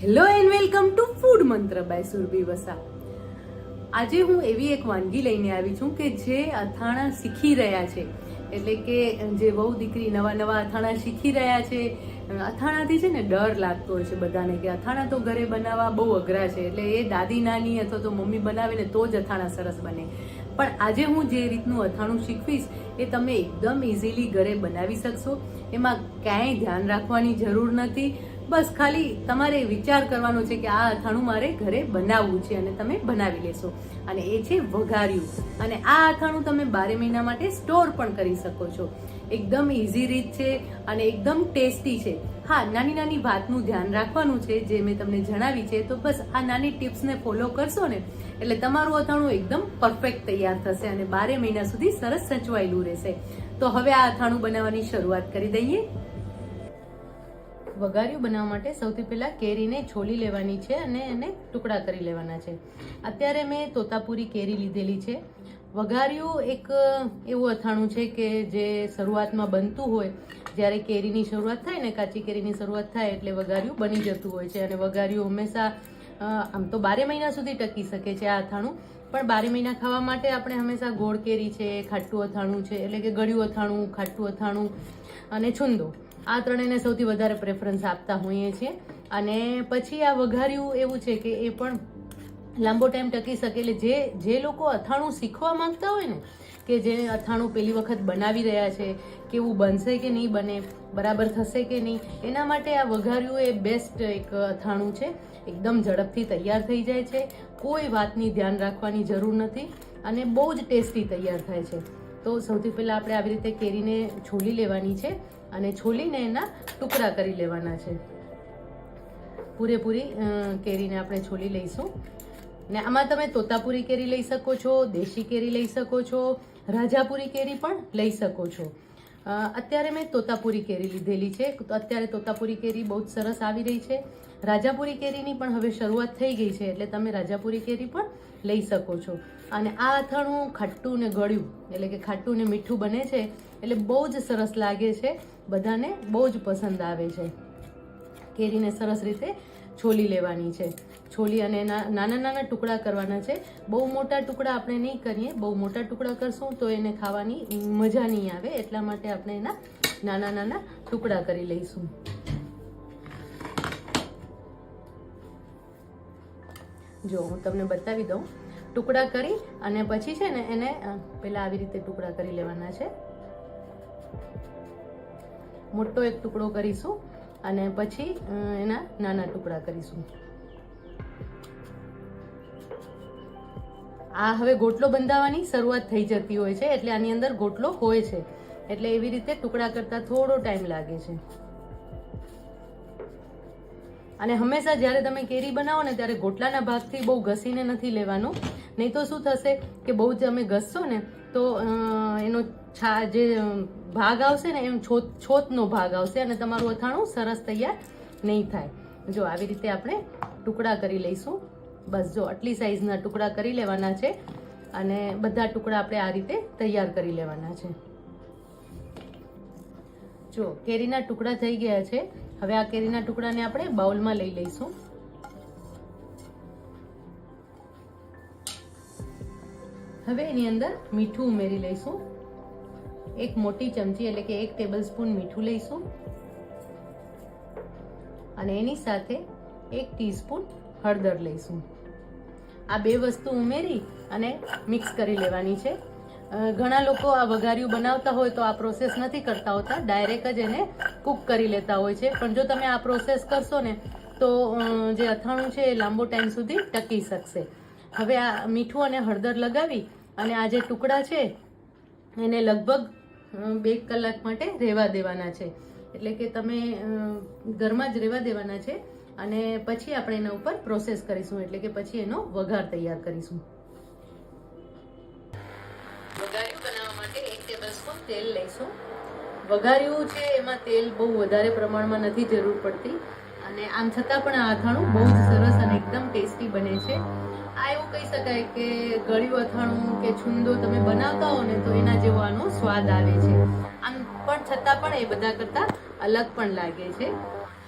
Hello and welcome to food મંત્ર by Surabhi Vasa. આજે હું એવી એક વાનગી લઈને આવી છું કે જે અથાણા શીખી રહ્યા છે, એટલે કે જે વહુ દીકરી નવા નવા અથાણા શીખી રહ્યા છે. અથાણાથી છે ને ડર લાગતો હોય છે બધાને કે અથાણા તો ઘરે બનાવવા બહુ અઘરા છે, એટલે એ દાદી નાની અથવા તો મમ્મી બનાવે ને તો જ અથાણા સરસ બને. પણ આજે હું જે રીતનું અથાણું શીખવીશ એ તમે એકદમ ઇઝીલી ઘરે બનાવી શકશો. એમાં ક્યાંય ધ્યાન રાખવાની જરૂર નથી. બસ ખાલી તમારે વિચાર કરવાનો છે કે આ અથાણું મારે ઘરે બનાવવું છે અને તમે બનાવી લેશો. અને એ છે વઘાર્યું. અને આ અથાણું તમે 12 મહિના માટે સ્ટોર પણ કરી શકો છો. એકદમ ઇઝી રીત છે અને એકદમ ટેસ્ટી છે. હા, નાની નાની વાતનું ધ્યાન રાખવાનું છે જે મેં તમને જણાવી છે. તો બસ આ નાની ટિપ્સને ફોલો કરશો ને એટલે તમારું અથાણું એકદમ પરફેક્ટ તૈયાર થશે અને 12 મહિના સુધી સરસ સચવાયેલું રહેશે. તો હવે આ અથાણું બનાવવાની શરૂઆત કરી દઈએ. વઘાર્યું બનાવવા માટે સૌથી પહેલા કેરીને છોલી લેવાની છે અને એને ટુકડા કરી લેવાના છે. અત્યારે મેં તોતાપુરી કેરી લીધેલી છે. વઘાર્યું એક એવું અથાણું છે કે જે શરૂઆતમાં બનતું હોય, જ્યારે કેરીની શરૂઆત થાય ને, કાચી કેરીની શરૂઆત થાય એટલે વઘાર્યું બની જતું હોય છે. અને વઘાર્યું હંમેશા આમ તો 12 મહિના સુધી ટકી શકે છે આ અથાણું, પણ 12 મહિના ખાવા માટે આપણે હંમેશા ગોળ કેરી છે, ખાટું અથાણું છે, એટલે કે ગળ્યું અથાણું, ખાટું અથાણું અને છુંદો, આ ત્રણેયને સૌથી વધારે પ્રેફરન્સ આપતા હોઈએ છીએ. અને પછી આ વઘાર્યું એવું છે કે એ પણ લાંબો ટાઈમ ટકી શકે. એટલે જે લોકો અથાણું શીખવા માંગતા હોય ને, કે જે અથાણું પહેલી વખત બનાવી રહ્યા છે, કેવું બનશે કે નહીં બને, બરાબર થશે કે નહીં, એના માટે આ વઘાર્યું એ બેસ્ટ એક અથાણું છે. એકદમ ઝડપથી તૈયાર થઈ જાય છે, કોઈ વાતની ધ્યાન રાખવાની જરૂર નથી અને બહુ જ ટેસ્ટી તૈયાર થાય છે. તો સૌથી પહેલાં આપણે આવી રીતે કેરીને છોલી લેવાની છે અને છોલીને એના ટુકડા કરી લેવાના છે. પૂરેપૂરી કેરીને આપણે છોલી લઈશું. ને આમાં તમે તોતાપુરી કેરી લઈ શકો છો, દેશી કેરી લઈ શકો છો, રાજાપુરી કેરી પણ લઈ શકો છો. અત્યારે મેં તોતાપુરી કેરી લીધેલી છે. અત્યારે તોતાપુરી કેરી બહુ જ સરસ આવી રહી છે. રાજાપુરી કેરીની પણ હવે શરૂઆત થઈ ગઈ છે, એટલે તમે રાજાપુરી કેરી પણ લઈ શકો છો. અને આ અથાણું ખાટું ને ગળ્યું, એટલે કે ખાટું ને મીઠું બને છે, એટલે બહુ જ સરસ લાગે છે, બધાને બહુ જ પસંદ આવે છે. કેરીને સરસ રીતે છોલી લેવાની છે. છોલી અને એના નાના નાના ટુકડા કરવાના છે. બહુ મોટા ટુકડા આપણે નહીં કરીએ. બહુ મોટા ટુકડા કરશું તો એને ખાવાની મજા નહીં આવે, એટલા માટે આપણે એના નાના નાના ટુકડા કરી લઈશું. જો હું તમને બતાવી દઉં. ટુકડા કરી અને પછી છે ને એને પહેલા આવી રીતે ટુકડા કરી લેવાના છે. મોટો એક ટુકડો કરીશું અને પછી એના નાના ટુકડા કરીશું. આ હવે ગોટલો બંધાવવાની શરૂઆત થઈ જતી હોય છે, એટલે આની અંદર ગોટલો હોય છે, એટલે એવી રીતે ટુકડા કરતા થોડો ટાઈમ લાગે છે. અને હંમેશા જ્યારે તમે કેરી બનાવો ને ત્યારે ગોટલાના ભાગથી બહુ ઘસીને નથી લેવાનું, નહીં તો શું થશે કે બહુ તમે ઘસશો ને તો એનો જે ભાગ આવશે ને એમ છોતનો ભાગ આવશે અને તમારું અથાણું સરસ તૈયાર નહીં થાય. જો આવી રીતે આપણે ટુકડા કરી લઈશું. બસ જો આટલી સાઈઝના ટુકડા કરી લેવાના છે અને બધા ટુકડા આપણે આ રીતે તૈયાર કરી લેવાના છે. જો કેરીના ટુકડા થઈ ગયા છે. હવે આ કેરીના ટુકડાને આપણે બાઉલમાં લઈ લઈશું. હવે એની અંદર મીઠું ઉમેરી લઈશું. એક મોટી ચમચી એટલે કે 1 ટેબલ સ્પૂન મીઠું લઈશું અને એની સાથે 1 ટીસ્પૂન હળદર લઈશું. આ બે વસ્તુ ઉમેરી અને મિક્સ કરી લેવાની છે. ઘણા લોકો આ વઘાર્યું બનાવતા હોય તો આ પ્રોસેસ નથી કરતા હોતા, ડાયરેક્ટ જ એને કૂક કરી લેતા હોય છે. પણ જો તમે આ પ્રોસેસ કરશો ને તો જે અથાણું છે એ લાંબો ટાઈમ સુધી ટકી શકશે. હવે આ મીઠું અને હળદર લગાવી અને આ જે ટુકડા છે એને લગભગ 2 કલાક માટે રહેવા દેવાના છે. એટલે કે તમે ઘરમાં જ રહેવા દેવાના છે અને પછી આપણે એના ઉપર પ્રોસેસ કરીશું, એટલે કે પછી એનો વઘાર તૈયાર કરીશું. વઘાર્યું બનાવવા માટે 1 ટેબલ સ્પૂન તેલ લઈશું. વઘાર્યું છે એમાં તેલ બહુ વધારે પ્રમાણમાં નથી જરૂર પડતી અને આમ છતાં પણ આ અથાણું બહુ જ સરસ અને એકદમ ટેસ્ટી બને છે. આ એવું કહી શકાય કે ગળ્યું અથાણું કે છુંદો તમે બનાવતા હો ને તો એના જેવો આનો સ્વાદ આવે છે. આમ પણ છતાં પણ એ બધા કરતાં અલગ પણ લાગે છે.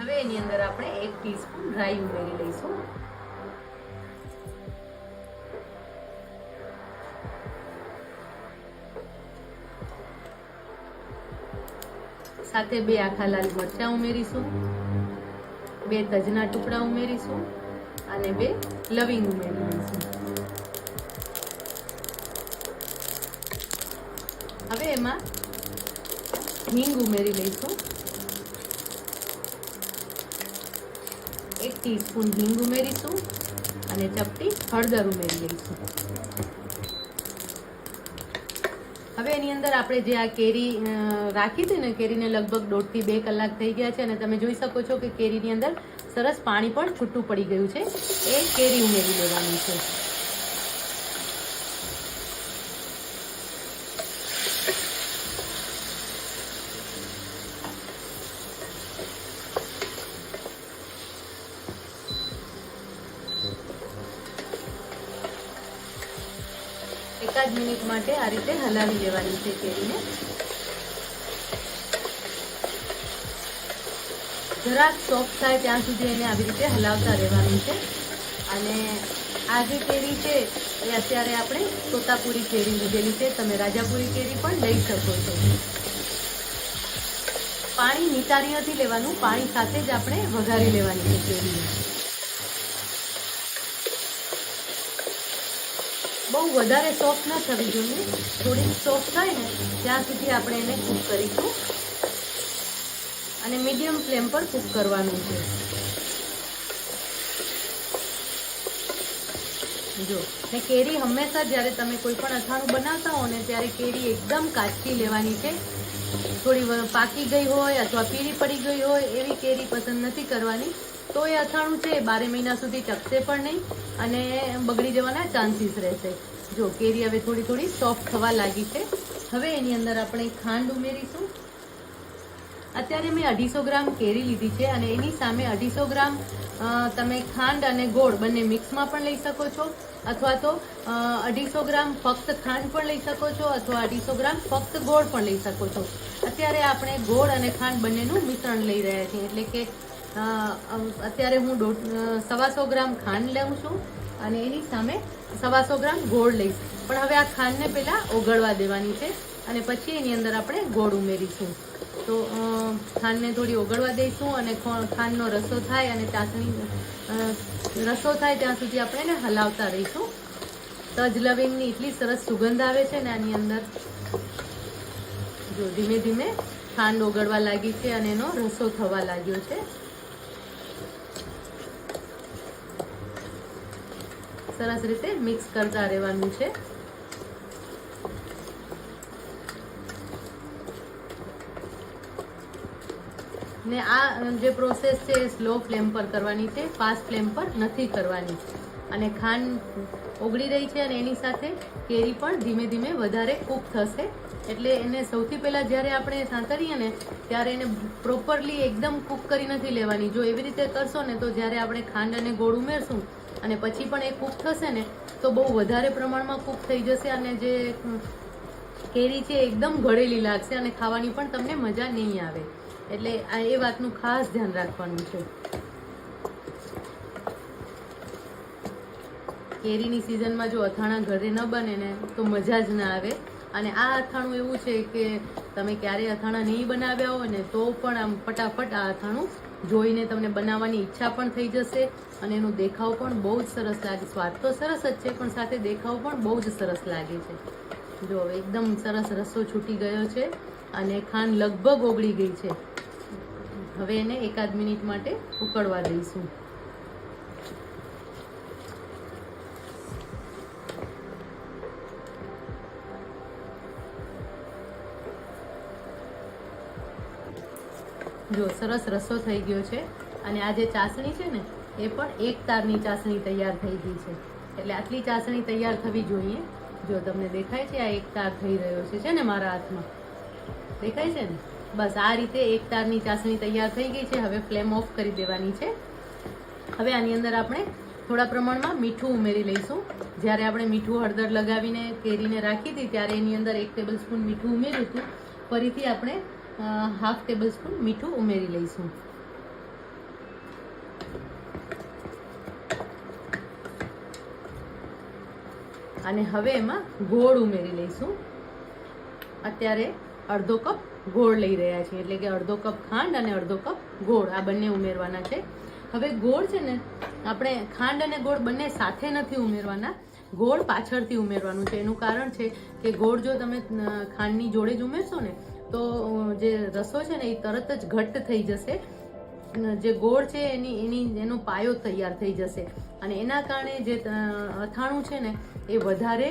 હવે એની અંદર આપણે 1 ટીસ્પૂન રાઈ ઉમેરી લઈશું. સાથે 2 આખા લાલ મરચાં ઉમેરીશું, 2 તજના ટુકડા ઉમેરીશું અને 2 લવિંગ ઉમેરી લઈશું. હવે એમાં હિંગ ઉમેરી લઈશું. 1 ટીસ્પૂન હિંગ ઉમેરીશું અને ચપટી હળદર ઉમેરી લઈશું. હવે એની અંદર આપણે જે આ કેરી રાખી હતી ને, કેરીને લગભગ 1.5 થી 2 કલાક થઈ ગયા છે અને તમે જોઈ શકો છો કે કેરીની અંદર સરસ પાણી પણ છૂટું પડી ગયું છે. એ કેરી ઉમેરી લેવાની છે. એકાદ મિનિટ માટે આ રીતે હલાવી લેવાની છે કેરીને. જરાક સોફ્ટ થાય ત્યાં સુધી એને આવી રીતે હલાવતા રહેવાનું છે. અને આ જે કેરી છે એ અત્યારે આપણે તોતાપુરી કેરી લીધેલી છે. તમે રાજાપુરી કેરી પણ લઈ શકો છો. પાણી નિતારી નથી લેવાનું, પાણી સાથે જ આપણે વઘારી લેવાની છે કેરીને. બહુ વધારે સોફ્ટ ન થવી જોઈએ, થોડી સોફ્ટ થાય ને ત્યાં સુધી આપણે એને કૂક કરીશું અને મીડિયમ ફ્લેમ પર કૂક કરવાનું છે. જો ને કેરી હંમેશા જ્યારે તમે કોઈ પણ અથાણું બનાવતા હો ને ત્યારે કેરી એકદમ કાચી લેવાની છે. થોડી પાકી ગઈ હોય અથવા પીળી પડી ગઈ હોય એવી કેરી પસંદ નથી કરવાની. તો એ અથાણું છે 12 મહિના સુધી ટકશે પણ નહીં અને બગડી જવાના ચાન્સીસ રહેશે. જો કેરી હવે થોડી થોડી સોફ્ટ થવા લાગી છે. હવે એની અંદર આપણે ખાંડ ઉમેરીશું. અત્યારે મેં 250 ગ્રામ કેરી લીધી છે અને એની સામે 250 ગ્રામ તમે ખાંડ અને ગોળ બંને મિક્સમાં પણ લઈ શકો છો, અથવા તો 250 ગ્રામ ફક્ત ખાંડ પણ લઈ શકો છો અથવા 250 ગ્રામ ફક્ત ગોળ પણ લઈ શકો છો. અત્યારે આપણે ગોળ અને ખાંડ બંનેનું મિશ્રણ લઈ રહ્યા છીએ, એટલે કે અત્યારે હું 125 ગ્રામ ખાંડ લઉં છું અને એની સામે 125 ગ્રામ ગોળ લઈશ. પણ હવે આ ખાંડને પહેલાં ઓગળવા દેવાની છે અને પછી એની અંદર આપણે ગોળ ઉમેરીશું. તો ખાંડને થોડી ઓગળવા દઈશું અને ખાંડનો રસો થાય અને ચાસણી રસો થાય ત્યાં સુધી આપણે એને હલાવતા રહીશું. તજ લવિંગની એટલી સરસ સુગંધ આવે છે ને આની અંદર. જો ધીમે ધીમે ખાંડ ઓગળવા લાગી છે અને એનો રસો થવા લાગ્યો છે. સરસ રીતે મિક્સ કરતા રહેવાનું છે. ને આ જે પ્રોસેસ છે એ સ્લો ફ્લેમ પર કરવાની છે, ફાસ્ટ ફ્લેમ પર નથી કરવાની. અને ખાંડ ઓગળી રહી છે અને એની સાથે કેરી પણ ધીમે ધીમે વધારે કૂક થશે. એટલે એને સૌથી પહેલાં જ્યારે આપણે સાંતળીએ ને ત્યારે એને પ્રોપરલી એકદમ કૂક કરી નથી લેવાની. જો એવી રીતે કરશો ને તો જ્યારે આપણે ખાંડ અને ગોળ ઉમેરશું અને પછી પણ એ કૂક થશે ને તો બહુ વધારે પ્રમાણમાં કૂક થઈ જશે અને જે કેરી છે એકદમ ગળેલી લાગશે અને ખાવાની પણ તમને મજા નહીં આવે. એટલે એ વાતનું ખાસ ધ્યાન રાખવાનું છે. કેરીની સિઝનમાં જો અથાણા ઘરે ન બને ને તો મજા જ ના આવે. અને આ અથાણું એવું છે કે તમે ક્યારેય અથાણા નહીં બનાવ્યા હોય ને તો પણ આમ ફટાફટ આ અથાણું જોઈને તમને બનાવવાની ઈચ્છા પણ થઈ જશે અને એનો દેખાવ પણ બહુ જ સરસ લાગે. સ્વાદ તો સરસ જ છે પણ સાથે દેખાવ પણ બહુ જ સરસ લાગે છે. જો એકદમ સરસ રસો છૂટી ગયો છે અને ખાંડ લગભગ ઓગળી ગઈ છે. હવે એને એકાદ મિનિટ માટે ઉકળવા દઈશું. જો સરસ રસો થઈ ગયો છે અને આ જે ચાસણી છે ને એ પણ એક તારની ચાસણી તૈયાર થઈ ગઈ છે. એટલે આટલી ચાસણી તૈયાર થવી જોઈએ. જો તમને દેખાય છે આ એક તાર થઈ રહ્યો છે ને મારા હાથમાં દેખાય છે ને? બસ આ રીતે એક તારની ચાસણી તૈયાર થઈ ગઈ છે. હવે ફ્લેમ ઓફ કરી દેવાની છે. હવે આની અંદર આપણે થોડા પ્રમાણમાં મીઠું ઉમેરી લઈશું. જ્યારે આપણે મીઠું હળદર લગાવીને કેરીને રાખી હતી ત્યારે એની અંદર 1 ટેબલ સ્પૂન મીઠું ઉમેર્યું હતું. ફરીથી આપણે 1/2 ટેબલ સ્પૂન મીઠું ઉમેરી લઈશું. અને હવે એમાં ગોળ ઉમેરી લઈશું. અત્યારે અડધો કપ ગોળ લઈ રહ્યા છીએ, એટલે કે અડધો કપ ખાંડ અને અડધો કપ ગોળ આ બંને ઉમેરવાના છે. હવે ગોળ છે ને આપણે ખાંડ અને ગોળ બંને સાથે નથી ઉમેરવાના, ગોળ પાછળથી ઉમેરવાનું છે. એનું કારણ છે કે ગોળ જો તમે ખાંડની જોડે જ ઉમેરશો ને તો જે રસો છે ને એ તરત જ ઘટ્ટ થઈ જશે. જે ગોળ છે એનો પાયો તૈયાર થઈ જશે અને એના કારણે જે અથાણું છે ને એ વધારે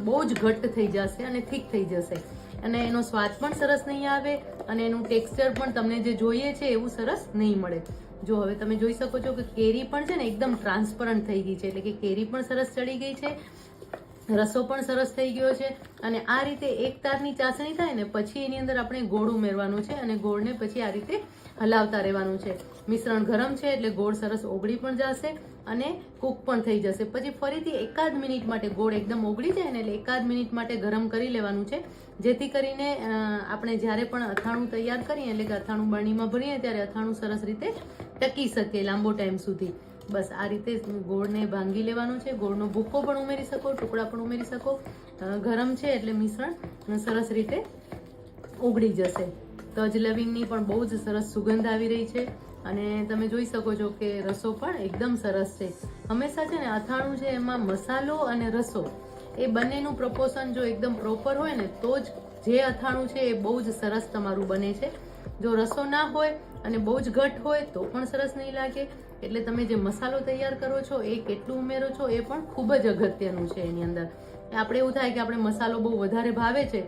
બહુ જ ઘટ્ટ થઈ જશે અને થીક થઈ જશે અને એનો સ્વાદ પણ સરસ નહીં આવે અને એનું ટેક્સચર પણ તમને જે જોઈએ છે એવું સરસ નહીં મળે. જો હવે તમે જોઈ શકો છો કે કેરી પણ છે ને એકદમ ટ્રાન્સપરન્ટ થઈ ગઈ છે, એટલે કે કેરી પણ સરસ ચડી ગઈ છે, રસો પણ સરસ થઈ ગયો છે. અને આ રીતે એક તારની ચાસણી થાય ને પછી એની અંદર આપણે ગોળ ઉમેરવાનું છે અને ગોળને પછી આ રીતે હલાવતા રહેવાનું છે. મિશ્રણ ગરમ છે એટલે ગોળ સરસ ઓગળી પણ જશે અને કૂક પણ થઈ જશે. પછી ફરીથી એકાદ મિનિટ માટે ગોળ એકદમ ઓગળી જાય ને એટલે એકાદ મિનિટ માટે ગરમ કરી લેવાનું છે, જેથી કરીને આપણે જ્યારે પણ અથાણું તૈયાર કરીએ એટલે કે અથાણું બરણીમાં ભરીએ ત્યારે અથાણું સરસ રીતે ટકી શકે લાંબો ટાઈમ સુધી. બસ આ રીતે ગોળને ભાંગી લેવાનું છે. ગોળનો ભૂકો પણ ઉમેરી શકો, ટુકડા પણ ઉમેરી શકો. ગરમ છે એટલે મિશ્રણ સરસ રીતે ઓગળી જશે. તજ લવિંગની પણ બહુ જ સરસ સુગંધ આવી રહી છે અને તમે જોઈ શકો છો કે રસો પણ એકદમ સરસ છે. હંમેશા છે ને અથાણું છે એમાં મસાલો અને રસો એ બંનેનું પ્રપોર્શન જો એકદમ પ્રોપર હોય ને તો જ જે અથાણું છે એ બહુ જ સરસ તમારું બને છે. જો રસો ના હોય અને બહુ જ ઘટ હોય તો પણ સરસ નહીં લાગે. એટલે તમે જે મસાલો તૈયાર કરો છો એ કેટલું ઉમેરો છો એ પણ ખૂબ જ અગત્યનું છે. એની અંદર આપણે એવું થાય કે આપણે મસાલો બહુ વધારે ભાવે છે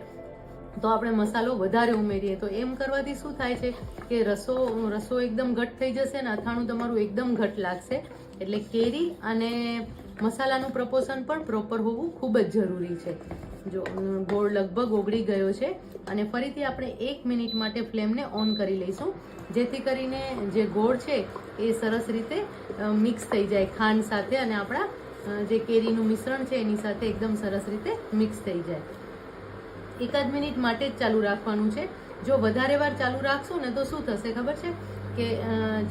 તો આપણે મસાલો વધારે ઉમેરીએ તો એમ કરવાથી શું થાય છે કે રસો એકદમ ઘટ થઈ જશે અને અથાણું તમારું એકદમ ઘટ લાગશે. એટલે કેરી અને મસાલાનું પ્રપોર્શન પણ પ્રોપર હોવું ખૂબ જ જરૂરી છે. જો ગોળ લગભગ ઓગળી ગયો છે અને ફરીથી આપણે 1 મિનિટ માટે ફ્લેમને ઓન કરી લઈશું, જેથી કરીને જે ગોળ છે એ સરસ રીતે મિક્સ થઈ જાય ખાંડ સાથે અને આપણા જે કેરીનું મિશ્રણ છે એની સાથે એકદમ સરસ રીતે મિક્સ થઈ જાય. એકાદ મિનિટ માટે જ ચાલુ રાખવાનું છે. જો વધારે વાર ચાલુ રાખશો ને તો શું થશે ખબર છે કે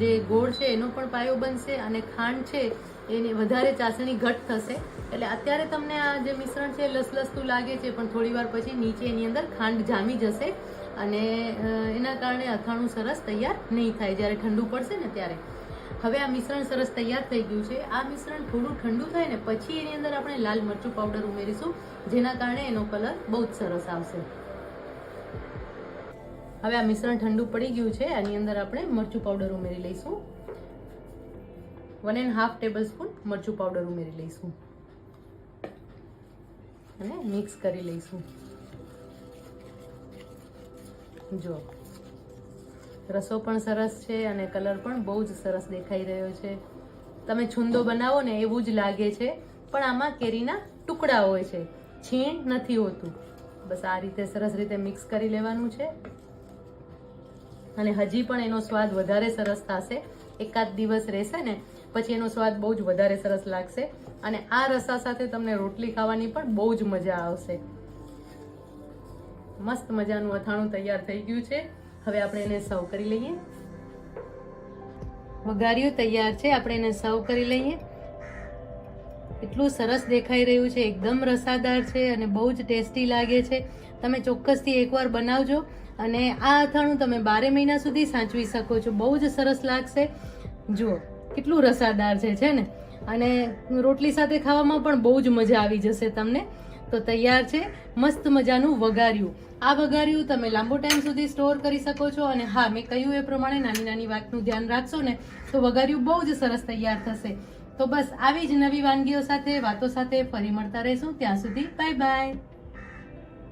જે ગોળ છે એનો પણ પાયો બનશે અને ખાંડ છે એની વધારે ચાસણી ઘટ થશે. એટલે અત્યારે તમને આ જે મિશ્રણ છે લસલસતું લાગે છે પણ થોડી વાર પછી નીચે એની અંદર ખાંડ જામી જશે અને એના કારણે અથાણું સરસ તૈયાર નહીં થાય જ્યારે ઠંડુ પડશે ને ત્યારે. હવે આ મિશ્રણ સરસ તૈયાર થઈ ગયું છે. આ મિશ્રણ થોડું ઠંડુ થાય ને પછી એની અંદર આપણે લાલ મરચું પાવડર ઉમેરીશું, જેના કારણે એનો કલર બહુ જ સરસ આવશે. હવે આ મિશ્રણ ઠંડુ પડી ગયું છે. આની અંદર આપણે મરચું પાવડર ઉમેરી લઈશું. 1.5 ટેબલસ્પૂન મરચું પાવડર ઉમેરી લઈશું અને મિક્સ કરી લઈશું. જો રસો પણ સરસ છે અને કલર પણ બહુ જ સરસ દેખાઈ રહ્યો છે. તમે છુંદો બનાવો ને એવું જ લાગે છે પણ આમાં કેરીના ટુકડા હોય છે, છીણ નથી હોતું. બસ આ રીતે સરસ રીતે મિક્સ કરી લેવાનું છે અને હજી પણ એનો સ્વાદ વધારે સરસ થશે. એકાદ દિવસ રહેશે ને પછી એનો સ્વાદ બહુ જ વધારે સરસ લાગશે અને આ રસા સાથે તમને રોટલી ખાવાની પણ બહુ જ મજા આવશે. મસ્ત મજાનું અથાણું તૈયાર થઈ ગયું છે. હવે આપણે એને સર્વ કરી લઈએ. વઘાર્યું તૈયાર છે, આપણે એને સર્વ કરી લઈએ. એટલું સરસ દેખાઈ રહ્યું છે, એકદમ રસાદાર છે અને બહુ જ ટેસ્ટી લાગે છે. તમે ચોક્કસથી એકવાર બનાવજો અને આ અથાણું તમે 12 મહિના સુધી સાચવી શકો છો. બહુ જ સરસ લાગશે. જુઓ કેટલું રસાદાર છે ને, અને રોટલી સાથે ખાવામાં પણ બહુ જ મજા આવી જશે તમને. તો તૈયાર છે મસ્ત મજાનું વઘાર્યું. આ વઘાર્યું તમે લાંબો ટાઈમ સુધી સ્ટોર કરી શકો છો અને હા, મેં કહ્યું એ પ્રમાણે નાની નાની વાતનું ધ્યાન રાખશો ને તો વઘાર્યું બહુ જ સરસ તૈયાર થશે. તો બસ આવી જ નવી વાનગીઓ સાથે વાતો સાથે ફરી મળતા રહીશું. ત્યાં સુધી બાય બાય.